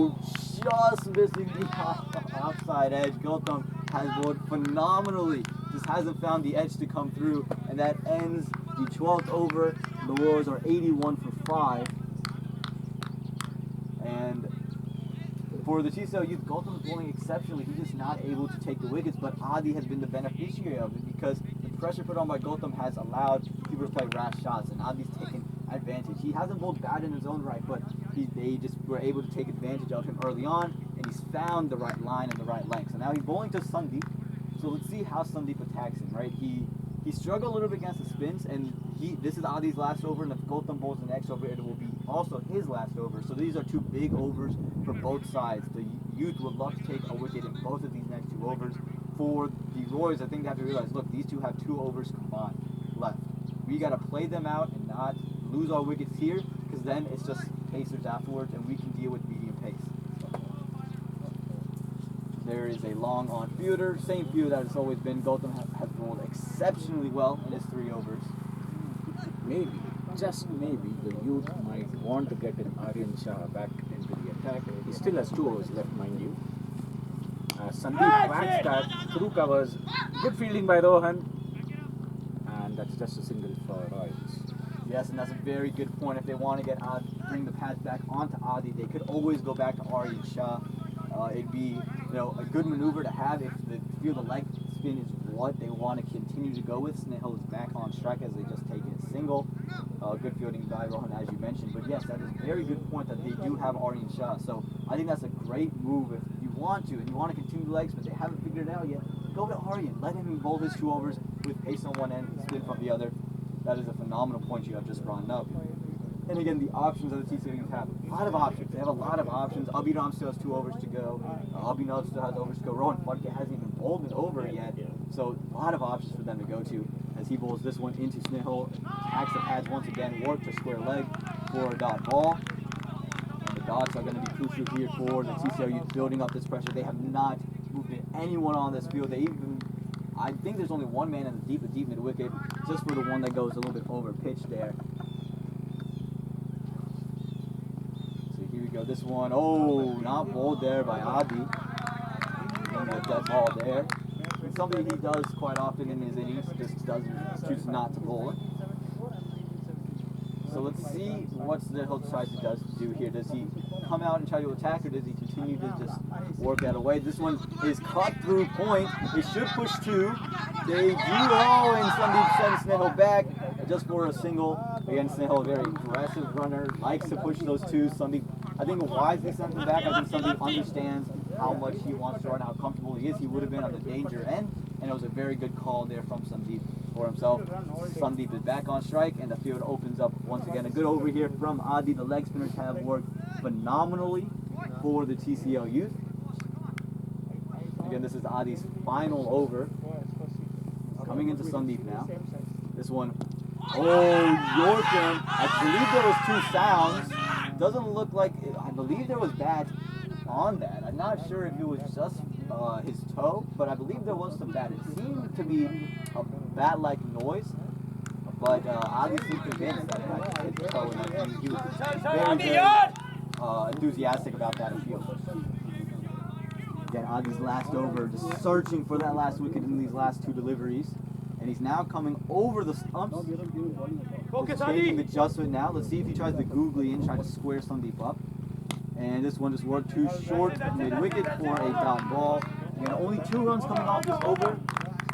Oh, just missing the outside edge. Gautam has bowled phenomenally. Just hasn't found the edge to come through. And that ends the 12th over. The Warriors are 81 for 5. And for the TCL-Youth, Gautam is bowling exceptionally. He's just not able to take the wickets, but Adi has been the beneficiary of it because the pressure put on by Gautam has allowed people to play rash shots, and Adi's taken advantage. He hasn't bowled bad in his own right, but they just were able to take advantage of him early on, and he's found the right line and the right length. So now he's bowling to Sandeep. So let's see how Sandeep attacks him, right? He struggled a little bit against the spins, and this is Adi's last over, and if Gautam bowls the next over, it will be also his last over. So these are two big overs for both sides. The Youth would love to take a wicket in both of these next two overs. For the Royals, I think they have to realize, look, these two have 2 overs combined left. We got to play them out and not lose our wickets here, because then it's just pacers afterwards, and we can deal with medium pace. There is a long on fielder, same field that it's always been. Gautam has bowled exceptionally well in his 3 overs. Maybe, just maybe, the Youth might want to get an Aryan Shah back into the attack. He still has 2 overs left, mind you. Sandeep backs that through covers. Good fielding by Rohan. And that's just a single for Royals. Yes, and that's a very good point. If they want to get bring the pads back onto Adi, they could always go back to Aryan Shah. It'd be a good maneuver to have if the field of leg spin is what they want to continue to go with. Snehal is back on strike as they just taken a single. Good fielding by Rohan, as you mentioned. But yes, that is a very good point that they do have Aryan Shah. So I think that's a great move if you want to, and you want to continue the legs, but they haven't figured it out yet. Go to Aryan. Let him bowl his 2 overs with pace on one end, spin from the other. That is a phenomenal point you have just brought up. And again, the options that the TCL-Youth have, a lot of options. They have a lot of options. Abhiram still has 2 overs to go. Abhinav still has overs to go. Rohan Phadke hasn't even bowled an over yet. So a lot of options for them to go to as he bowls this one into Snehal. Attacks the pads once again, work to square leg for a dot ball. And the dots are going to be crucial here for the TCL-Youth building up this pressure. They have not moved in anyone on this field. I think there's only one man in the deep mid wicket, just for the one that goes a little bit over pitch there. Here we go, this one, not bowled there by Adi. That ball there. It's something he does quite often in his innings, just chooses not to bowl it. So let's see what Snehal tries to do here. Does he come out and try to attack, or does he continue to just work that away? This one is cut through point. It should push 2. They do, and Sandeep sends Snehal back just for a single. Again, Snehal, a very aggressive runner, likes to push those 2. Sandeep, I think, wisely sent him back. I think Sandeep understands how much he wants to run, how comfortable he is. He would have been on the danger end, and it was a very good call there from Sandeep for himself. Sandeep is back on strike, and the field opens up once again. A good over here from Adi. The leg spinners have worked phenomenally for the TCL-Youth. Again, this is Adi's final over. Coming into Sandeep now. This one, Yorkin. I believe there was 2 sounds. Doesn't look like I believe there was bat on that. I'm not sure if it was just his toe, but I believe there was some bat. It seemed to be a bat-like noise, but Adi seemed convinced that that hit the toe, and he was very enthusiastic about that appeal. Again, Adi's last over, just searching for that last wicket in these last 2 deliveries. And he's now coming over the stumps. He's taking the adjustment now. Let's see if he tries the googly and try to square Sandeep up. And this one just worked too short mid-wicket for a dot ball. Again, only 2 runs coming off this over.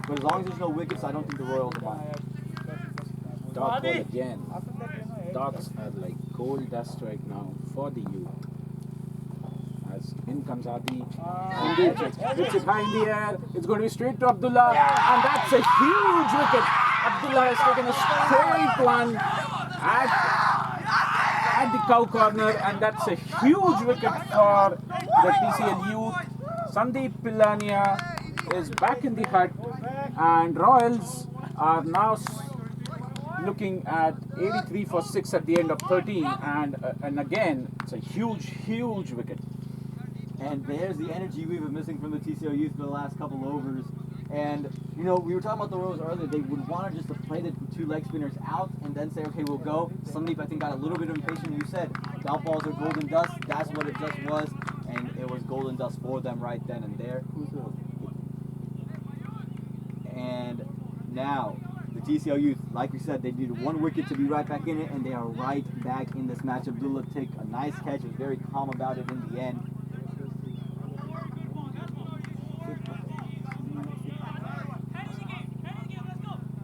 But as long as there's no wickets, I don't think the Royals are fine. Dot ball again. Dots are like cold dust right now for the Youth. As in comes Adi. It's it high in the air. It's going to be straight to Abdullah. And that's a huge wicket. Abdullah has taken a straight one at the cow corner. And that's a huge wicket for the TCL-Youth. Sandeep Pillania is back in the hut. And Royals are now looking at 83 for 6 at the end of 13. And again, it's a huge wicket. And there's the energy we've been missing from the TCL-Youth for the last couple overs. And, we were talking about the Royals earlier. They would want just to play the 2 leg spinners out and then say, okay, we'll go. Sandeep, I think, got a little bit impatient. You said, dot balls are golden dust. That's what it just was. golden dust for them right then and there. And now, the TCL Youth, like we said, they needed 1 wicket to be right back in it, and they are right back in this match. Abdullah took a nice catch, was very calm about it in the end.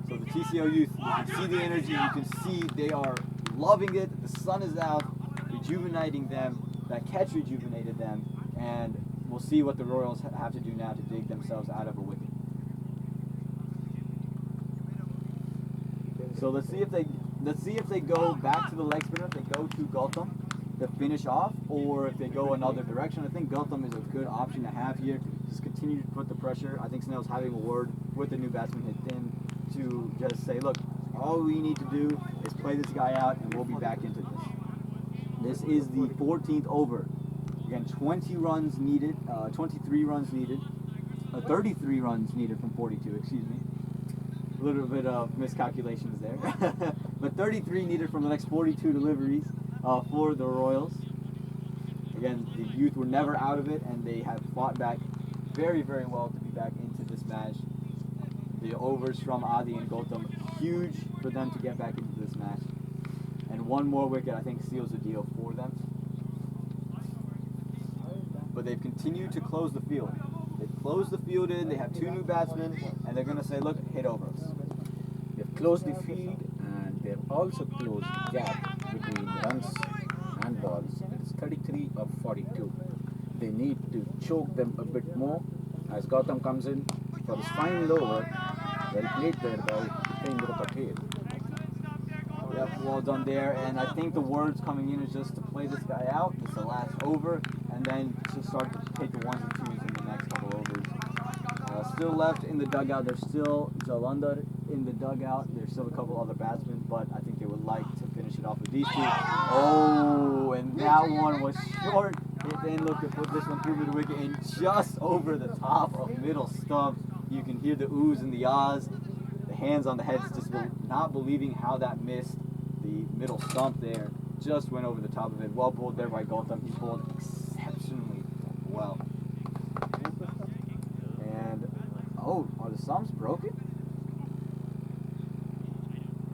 So the TCL Youth, you can see the energy, you can see they are loving it, the sun is out, rejuvenating them, that catch rejuvenated them, and we'll see what the Royals have to do now to dig themselves out of a wicket. So let's see if they go back to the leg spinner, if they go to Gautam to finish off, or if they go another direction. I think Gautam is a good option to have here. Just continue to put the pressure. I think Snell's having a word with the new batsman Hitin to just say, look, all we need to do is play this guy out and we'll be back into this. This is the 14th over. Again, 20 runs needed, 23 runs needed, 33 runs needed from 42, excuse me. A little bit of miscalculations there. But 33 needed from the next 42 deliveries for the Royals. Again, the Youth were never out of it, and they have fought back very, very well to be back into this match. The overs from Adi and Gautam, huge for them to get back into this match. And 1 more wicket, I think, seals the deal for them. But they've continued to close the field. They've closed the field in, they have 2 new batsmen, and they're going to say, look, hit over us. They've closed the field, and they've also closed the gap between runs and balls. It's 33 of 42. They need to choke them a bit more as Gautam comes in for his final over. Well played there by Tendra Patel. Yep, well done there, and I think the words coming in is just to play this guy out. It's the last over, and then to start to take the 1s and 2s in the next couple overs. Still left in the dugout, there's still Jalandhar in the dugout. There's still a couple other batsmen, but I think they would like to finish it off with these 2. Oh, and that one was short. It then looked to put this one through the wicket and just over the top of middle stump. You can hear the oohs and the ahs. The hands on the heads, just not believing how that missed the middle stump there. Just went over the top of it. Well bowled there by Gautam. He bowled exceptionally well. And, oh, are the stumps broken?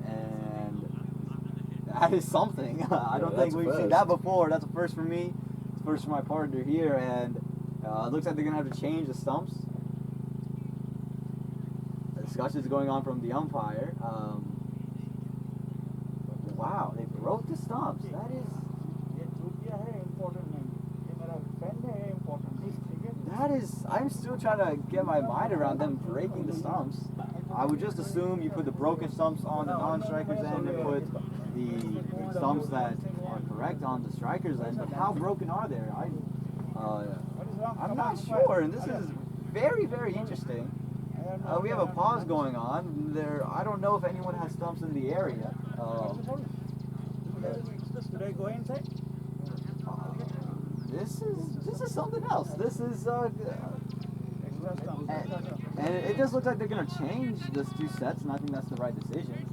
And that is something. I don't think we've seen that before. That's a first for me. It's a first for my partner here. And it looks like they're going to have to change the stumps. Discussions going on from the umpire. Wow, they broke the stumps. That is. That is. I'm still trying to get my mind around them breaking the stumps. I would just assume you put the broken stumps on the non-strikers end and put the stumps that are correct on the strikers end. But how broken are they? I'm not sure, and this is very, very interesting. We have a pause going on. There, I don't know if anyone has stumps in the area. This is something else. This is and it just looks like they're gonna change this 2 sets, and I think that's the right decision.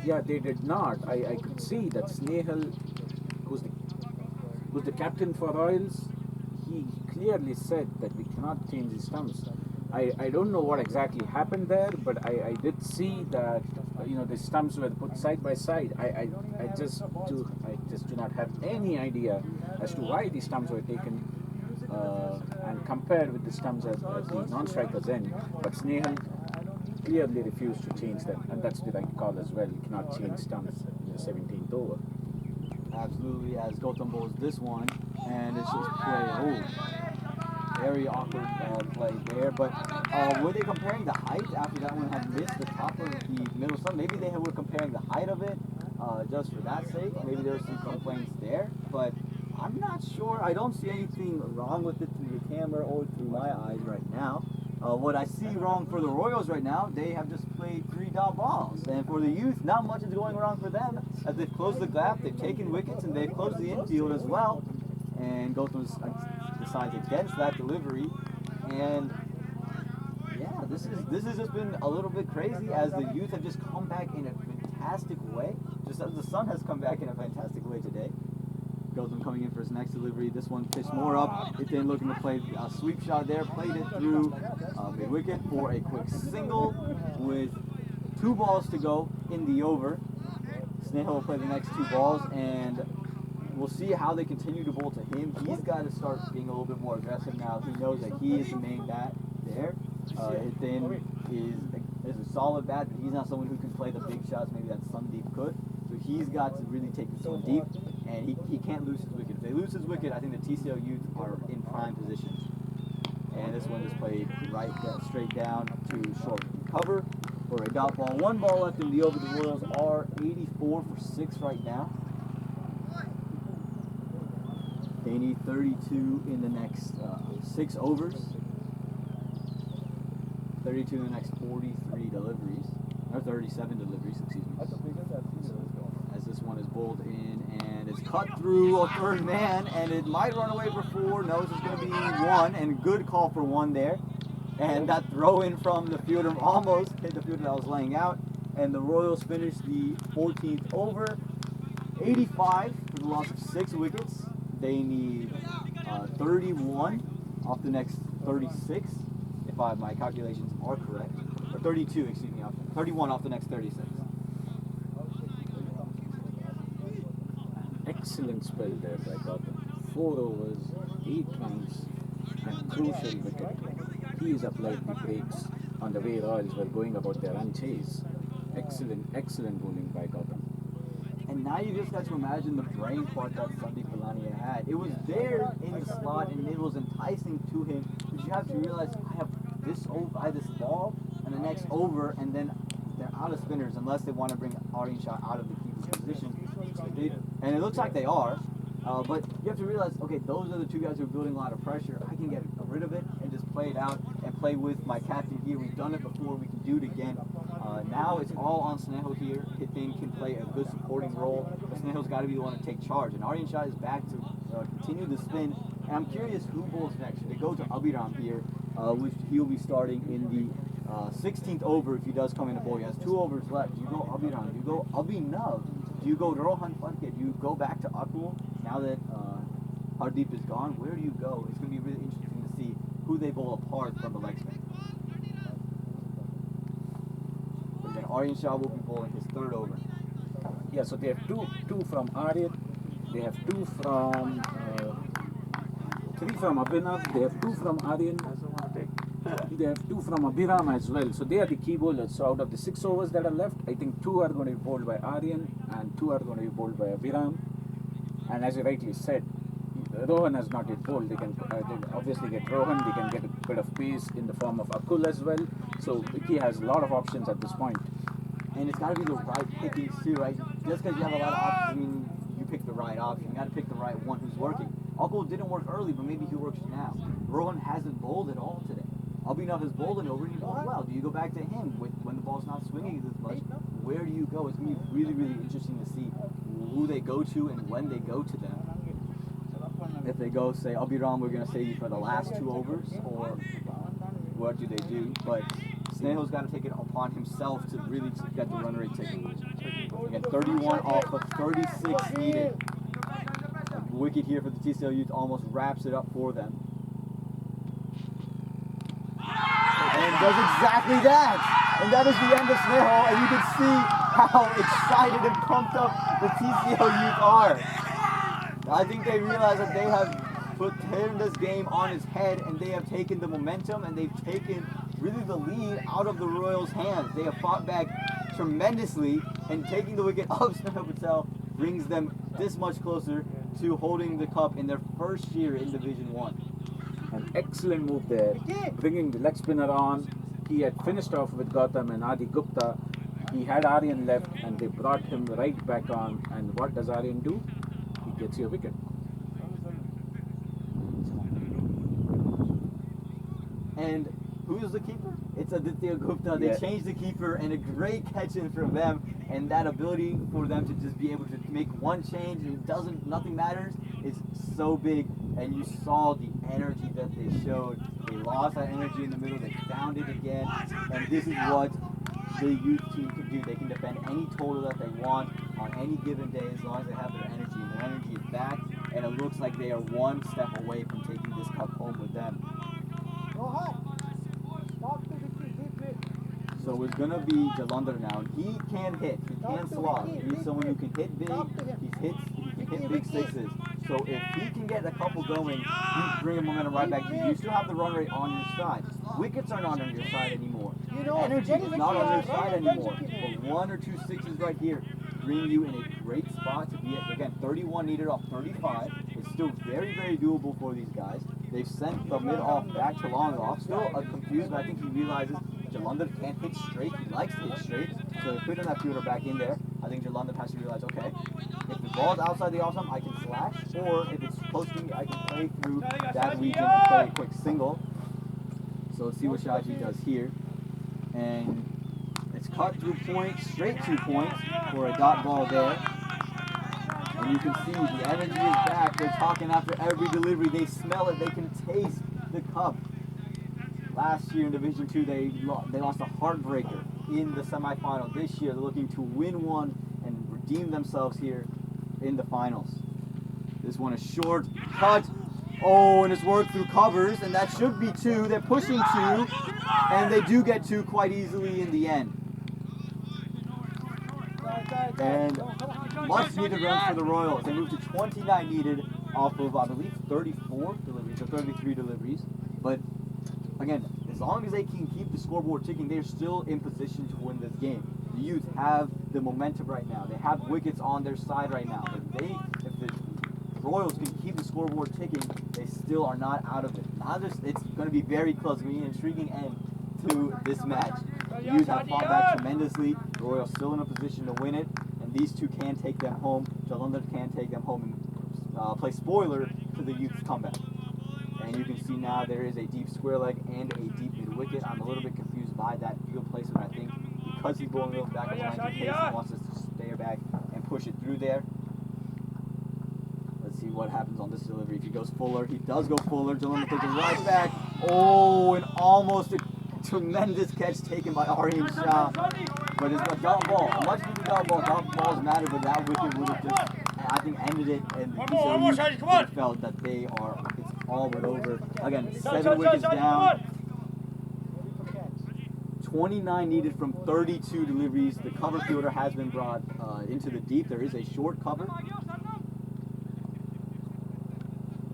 Yeah, they did not. I could see that Snehal, who's the captain for Royals, he clearly said that we cannot change the stumps. I don't know what exactly happened there, but I did see that the stumps were put side by side. I just do not have any idea as to why the stumps were taken and compared with the stumps at the non-strikers end. But Snehal clearly refused to change them, and that's the right call as well. You cannot change stumps in the 17th over. Absolutely, as Gautam bowls this one, and it's just play. Oh, very awkward play there. But were they comparing the height after that one had missed the top of the middle stump? Maybe they were comparing the height of it just for that sake. Maybe there were some complaints there, but I'm not sure. I don't see anything wrong with it through the camera or through my eyes right now. What I see wrong for the Royals right now, they have just played 3 dot balls. And for the Youth, not much is going wrong for them. As they've closed the gap, they've taken wickets, and they've closed the infield as well. And Gautam decides against that delivery. And yeah, this has just been a little bit crazy as the Youth have just come back in a fantastic way. Just as the sun has come back in a fantastic way today. Gotham coming in for his next delivery. This one pitched more up. It then looking to play a sweep shot there. Played it through mid-wicket for a quick single with 2 balls to go in the over. Sneha will play the next 2 balls, and we'll see how they continue to bowl to him. He's got to start being a little bit more aggressive now. He knows that he is the main bat there. It then is a solid bat, but he's not someone who can play the big shots. Maybe that Sandeep could. So he's got to really take this one deep, and he can't lose his wicket. If they lose his wicket, I think the TCL-Youth are in prime position. And this one is played straight down to short cover for a dot ball. 1 ball left in the over. The Royals are 84 for 6 right now. They need 32 in the next 6 overs. 32 in the next 43 deliveries. Or 37 deliveries, excuse me. As this one is bowled in, and it's cut through a 3rd man, and it might run away for 4. No, it's going to be 1, and good call for 1 there. And that throw in from the fielder almost hit the fielder that was laying out. And the Royals finish the 14th over. 85 for the loss of 6 wickets. They need 31 off the next 36, if my calculations are correct. Or 32, excuse me, 31 off the next 36. Excellent spell there by Gotham. 4 overs, 8 runs, and crucial wicket. He has applied the brakes on the way Royals were going about their run chase. Excellent bowling by Gotham. And now you just got to imagine the brain fart that Sandeep Pilania had. It was there in the slot, and it was enticing to him. But you have to realize, I have this ball, and the next over, and then they're out of spinners unless they want to bring Aryan Shah out of the keeper's position. And it looks like they are. But you have to realize, okay, those are the 2 guys who are building a lot of pressure. I can get rid of it and just play it out and play with my captain here. We've done it before. We can do it again. Now it's all on Sneha here. Hitin can play a good supporting role, but Sneha's got to be the one to take charge. And Aryan Shah is back to continue the spin. And I'm curious who bowls next. Should they go to Abhiram here, which he'll be starting in the 16th over if he does come in to bowl. He has 2 overs left. Do you go Abhiram? Do you go Abhinav? Do you go Rohan Phadke? Do you go back to Akul now that Hardeep is gone? Where do you go? It's going to be really interesting to see who they bowl apart from the leg spin. But then Aryan Shah will be bowling his 3rd over. Yeah, so they have two from Aryan, they have 2 from 3 from Abhinav, they have 2 from Aryan, they have 2 from Abhiram as well. So they are the key bowlers. So out of the 6 overs that are left, I think 2 are going to be bowled by Aryan and 2 are going to be bowled by Abhiram. And as you rightly said, Rohan has not yet bowled. They can obviously get Rohan, they can get a bit of pace in the form of Akul as well. So Vicky has a lot of options at this point. And it's got to be the right pickings too, right? Just because you have a lot of options, I mean, you pick the right option. You got to pick the right one who's working. Akul didn't work early, but maybe he works now. Rohan hasn't bowled at all today. Abhinav has bowled it over and he bowled well. Do you go back to him when the ball's not swinging as much? Where do you go? It's going to be really, really interesting to see who they go to and when they go to them. If they go, say, Abhiram, we're going to save you for the last 2 overs, or what do they do? But Sneha's got to take it upon himself to really get the run rate taken. Again, 31 off of 36 needed. The wicket here for the TCL-Youth almost wraps it up for them. And does exactly that. And that is the end of Sneha, and you can see how excited and pumped up the TCL-Youth are. I think they realize that they have turned this game on its head, and they have taken the momentum, and they've taken really the lead out of the Royals' hands. They have fought back tremendously, and taking the wicket of Sneha Patel brings them this much closer to holding the cup in their first year in Division 1. An excellent move there, bringing the leg spinner on. He had finished off with Gautam and Adi Gupta. He had Aryan left, and they brought him right back on. And what does Aryan do? He gets you a wicket. And who's the keeper? It's Aditya Gupta. They changed the keeper, and a great catch in from them. And that ability for them to just be able to make one change and nothing matters is so big. And you saw the energy that they showed. They lost that energy in the middle. They found it again. And this is what the youth team can do. They can defend any total that they want on any given day as long as they have their energy. And their energy is back. and it looks like they are one step away from taking this cup home with them. So it's gonna be Jalandhar now, and he can hit, he can slog. He's someone who can hit big, he can hit big sixes. So if he can get a couple going, you bring a momentum right back to you. You still have the run rate on your side. Wickets are not on your side anymore. Energy is not on your side anymore. But 1 or 2 sixes right here bring you in a great spot to be at. Again, 31 needed off 35. It's still very, very doable for these guys. They've sent the mid off back to long off. Still confused, but I think he realizes Jalandhar can't hit straight. He likes to hit straight. So they're putting that fielder back in there. I think Jalandhar has to realize, okay, if the ball's outside the off stump, I can slash, or if it's close to me, I can play through that region and play a quick single. So let's see what Shaji does here. And it's cut through point, straight 2 points for a dot ball there. And you can see the energy is back. They're talking after every delivery. They smell it. They can taste the cup. Last year in Division 2, they lost a heartbreaker in the semifinal. This year, they're looking to win one and redeem themselves here in the finals. This one is short, cut. Oh, and it's worked through covers, and that should be 2. They're pushing 2, and they do get 2 quite easily in the end. And much needed runs for the Royals. They moved to 29 needed off of, I believe, 34 deliveries or 33 deliveries. But again, as long as they can keep the scoreboard ticking, they're still in position to win this game. The Youth have the momentum right now. They have wickets on their side right now. But if the Royals can keep the scoreboard ticking, they still are not out of it. It's going to be very close. It's going to be an intriguing end to this match. The Youth have fought back tremendously. The Royals still in a position to win it, and these two can take them home. Jalandhar can take them home and play spoiler to the Youth's comeback. And you can see now there is a deep square leg and a deep mid wicket. I'm a little bit confused by that field placement. I think because he's going a little back of the line in case he wants us to stay back and push it through there. Let's see what happens on this delivery. If he goes fuller, he does go fuller. Jalandhar takes it right back. Oh, and almost a tremendous catch taken by Aryan Shah. But it's a dot ball. Much needed dot ball. Dot balls matter, but that wicket would have just, I think, ended it. And TCL felt that it's all but over. Again, 7 wickets down. 29 needed from 32 deliveries. The cover fielder has been brought into the deep. There is a short cover.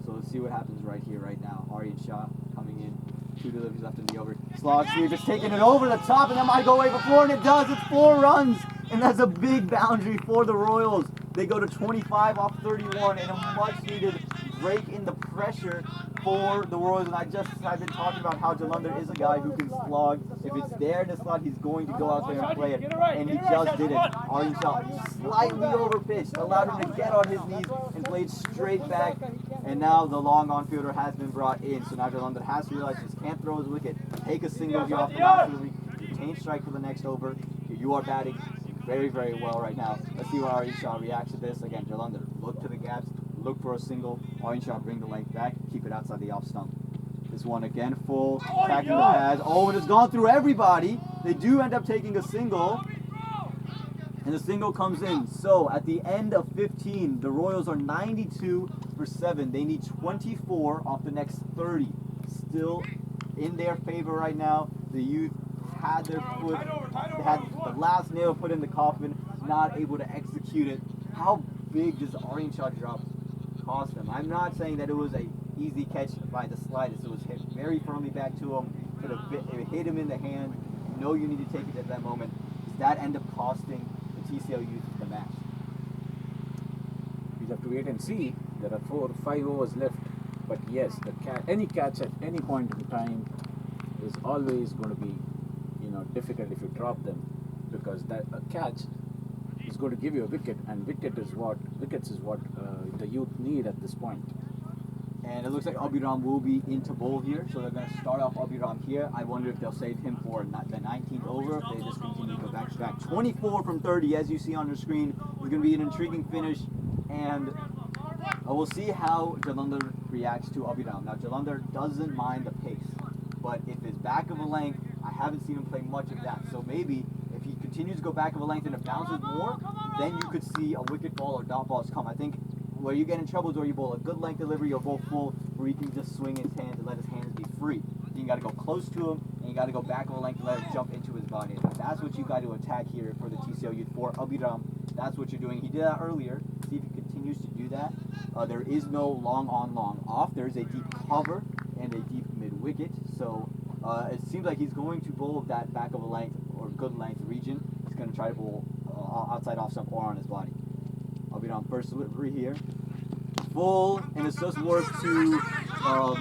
So let's see what happens right here, right now. Aryan Shah coming in. 2 deliveries left in the over. Slog sweep is taking it over the top, and that might go away for 4, and it does. It's 4 runs, and that's a big boundary for the Royals. They go to 25 off 31, and a much-needed break in the pressure for the Royals. And I've been talking about how Jalandhar is a guy who can slog. If it's there in the slot, he's going to go out there and play it, and he just did it. Aryan Shah slightly overpitched, allowed him to get on his knees and played straight back. And now the long on fielder has been brought in. So now Jalandhar has to realize he just can't throw his wicket. Take a single here off the last delivery. Retain strike for the next over. You are batting very, very well right now. Let's see how Aryan Shah reacts to this. Again, Jalandhar, look to the gaps, look for a single. Aryan Shah, bring the length back, keep it outside the off stump. This one again, full, attacking the pads. Oh, and it's gone through everybody. They do end up taking a single. And the single comes in. So at the end of 15, the Royals are 92 for 7. They need 24 off the next 30. Still in their favor right now. The Youth had their foot, they had the last nail put in the coffin, not able to execute it. How big does the Aryan Shah drop cost them? I'm not saying that it was an easy catch by the slightest. It was hit very firmly back to him. It hit him in the hand. You know you need to take it at that moment. Does that end up costing the TCL-Youth the match? We have to wait and see. There are 4 or 5 overs left. But yes, any catch at any point in time is always going to be, difficult if you drop them, because that a catch is going to give you a wicket, and wickets is what the Youth need at this point. And it looks like Abhiram will be into bowl here, so they're going to start off Abhiram here. I wonder if they'll save him for the 19th over, if they just continue to go back to back. 24 from 30, as you see on your screen. It's going to be an intriguing finish, and we'll see how Jalandhar reacts to Abhiram. Now, Jalandhar doesn't mind the pace, but if it's back of a length, I haven't seen him play much of that. So maybe if he continues to go back of a length and it bounces more, then you could see a wicket ball or dot balls come. I think where you get in trouble is where you bowl a good length delivery or bowl full, where you can just swing his hands and let his hands be free. You got to go close to him, and you got to go back of a length and let it jump into his body. That's what you got to attack here for the TCL Youth for Abhiram. That's what you're doing. He did that earlier. See if he continues to do that. There is no long on, long off. There's a deep cover and a deep mid wicket. So it seems like he's going to bowl that back of a length or good length region. He's going to try to bowl outside off stump or on his body. Abhiram first delivery here. Full, and it's just worked to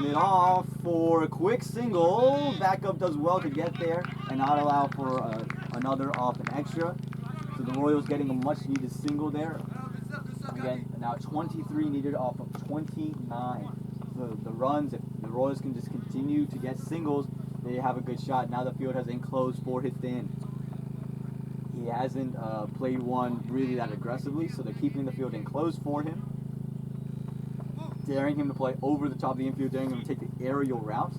mid off for a quick single. Backup does well to get there and not allow for another off an extra. So the Royals getting a much needed single there. Again, now 23 needed off of 29. The runs, if the Royals can just continue to get singles, they have a good shot. Now the field has enclosed for Hithin. He hasn't played one really that aggressively, so they're keeping the field enclosed for him. Daring him to play over the top of the infield, daring him to take the aerial route.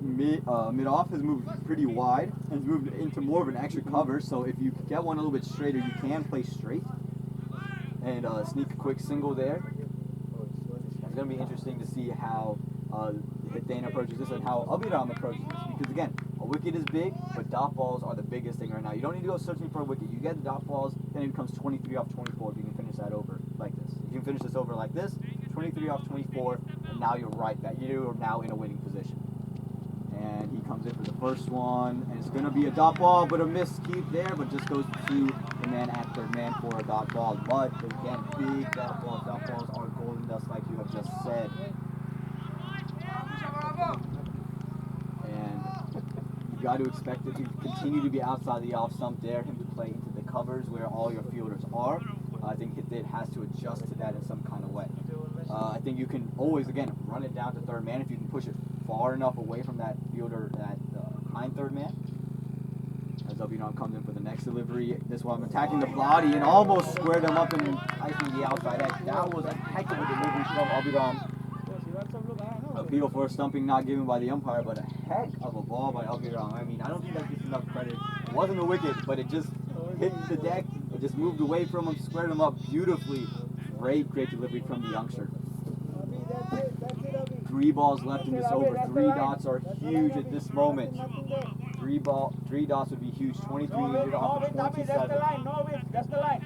Mid-off has moved pretty wide and has moved into more of an extra cover, so if you get one a little bit straighter, you can play straight and sneak a quick single there. It's going to be interesting to see how Hithin approaches this and how Abhiram approaches this, because again, a wicket is big, but dot balls are the biggest thing right now. You don't need to go searching for a wicket. You get the dot balls, then it becomes 23 off 24 if you can finish that over like this. If you can finish this over like this, 23 off 24, and now you're right back. You are now in a winning position. And he comes in for the first one, and it's going to be a dot ball, but a miss keep there, but just goes to the man at third man for a dot ball. But again, big dot balls. Dot balls are golden dust, like you have just said. And you got to expect it to continue to be outside the off stump, dare him to play into the covers where all your fielders are. I think Hithin has to adjust to that in some kind of way. I think you can always, again, run it down to third man if you can push it far enough away from that fielder, that behind third man. As Abhiram comes in for the next delivery. This one attacking the body and almost squared him up and icing the outside edge. That was a heck of a delivery from Abhiram. Appeal for a stumping not given by the umpire, but a heck of a ball by Abhiram. I mean, I don't think that gets enough credit. It wasn't a wicket, but it just hit the deck. It just moved away from him, squared him up beautifully. Great delivery from the youngster. 3 balls left in this over. 3 dots are huge at this moment. 3 dots would be huge. 23 needed off of 27. That's the line.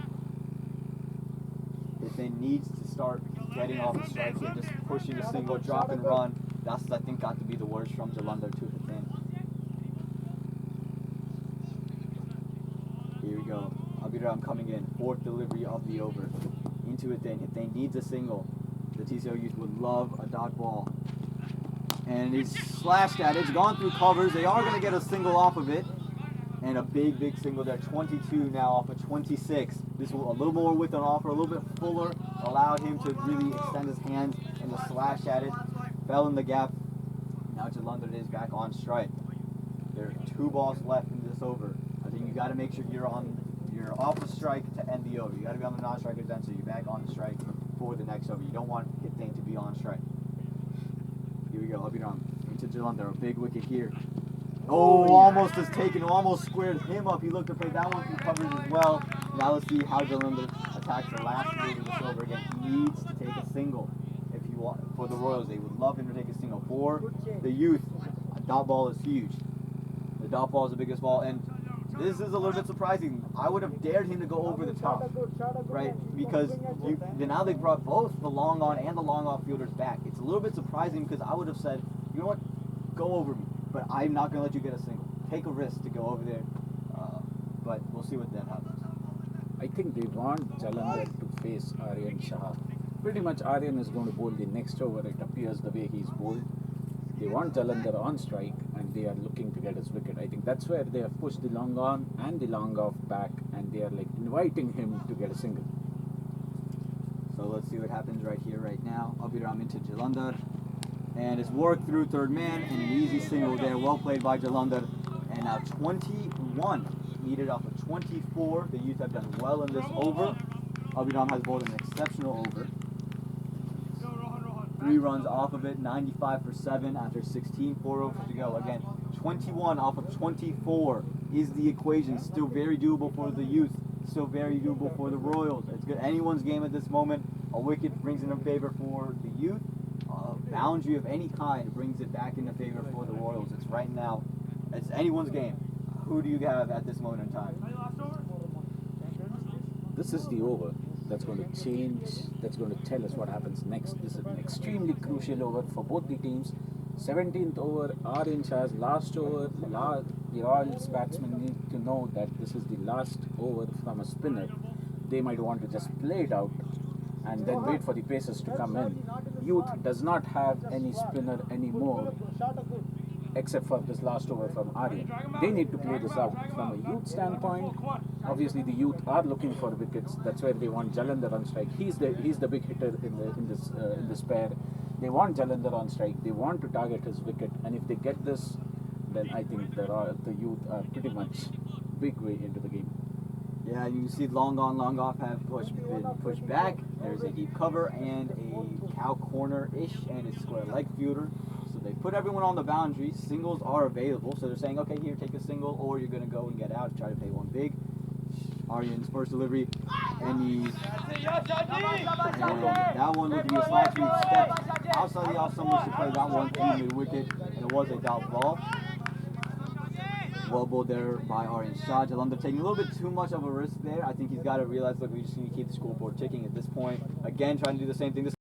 If they needs to start getting off the strikes and just pushing a single drop and run, that's, I think, got to be the worst from Jalandhar to Hithin. Here we go. Abhiram coming in. 4th delivery of the over. Into Hithin. Hithin needs a single. The TCL Youth would love a dot ball. And he's slashed at it. It's gone through covers. They are going to get a single off of it. And a big single there. 22 now off of 26. This will a little more with an offer, a little bit fuller. Allowed him to really extend his hands and to slash at it. Fell in the gap. Now Jalandhar is back on strike. There are 2 balls left in this over. I think you got to make sure you're off the strike to end the over. You got to be on the non-strike event, so you're back on the strike for the next over. You don't want Hithin to be on strike. Here we go, Abhiram into Jalandhar, a big wicket here. Oh, almost is taken, almost squared him up. He looked to play that one through covers as well. Now let's see how Jalandhar attacks the last move of this over again. He needs to take a single if you want for the Royals. They would love him to take a single. For the Youth, a dot ball is huge. The dot ball is the biggest ball, and this is a little bit surprising. I would have dared him to go over the top, right? Because now they brought both the long on and the long off fielders back. It's a little bit surprising because I would have said, you know what, go over me, but I'm not going to let you get a single. Take a risk to go over there, but we'll see what that happens. I think they want Jalandhar to face Aryan Shah. Pretty much Aryan is going to bowl the next over, it appears, the way he's bowled. They want Jalandhar on strike and they are looking to get his wicket. I think that's where they have pushed the long on and the long off back and they are like inviting him to get a single. So let's see what happens right here, right now. Abhiram into Jalandhar. And it's worked through third man and an easy single there. Well played by Jalandhar. And now 21 needed off of 24. The Youth have done well in this over. Abhiram has bowled an exceptional over. 3 runs off of it, 95 for 7 after 16, 4 overs to go. Again, 21 off of 24 is the equation. Still very doable for the Youth. it's still very doable for the Royals. It's good. Anyone's game at this moment. A wicket brings it in favor for the Youth. A boundary of any kind brings it back into favor for the Royals. It's right now. It's anyone's game. Who do you have at this moment in time? This is the over that's going to change, that's going to tell us what happens next. This is an extremely crucial over for both the teams. 17th over, Aryan Shah's last over. The Royals batsmen need to know that this is the last over from a spinner. They might want to just play it out and then wait for the paces to come in. Youth does not have any spinner anymore except for this last over from Aryan. They need to play this out. From a Youth standpoint, obviously the Youth are looking for wickets. That's where they want Jalandhar on strike. He's the big hitter in this pair. They want Jalandhar on strike. They want to target his wicket, and if they get this, then I think the Youth are pretty much big way into the game. Yeah, you can see long on, long off have been pushed back. There's a deep cover and a cow corner-ish and a square leg fielder. So they put everyone on the boundary. Singles are available. So they're saying, okay, here, take a single, or you're going to go and get out, try to pay one big. Aryan's first delivery, and that one looking to be a slight step outside the off. Someone should play that one to mid-wicket, and it was a foul ball. Well bowled there by Aryan Shah. Jalandhar taking a little bit too much of a risk there. I think he's got to realize, look, we just need to keep the scoreboard ticking at this point. Again, trying to do the same thing. This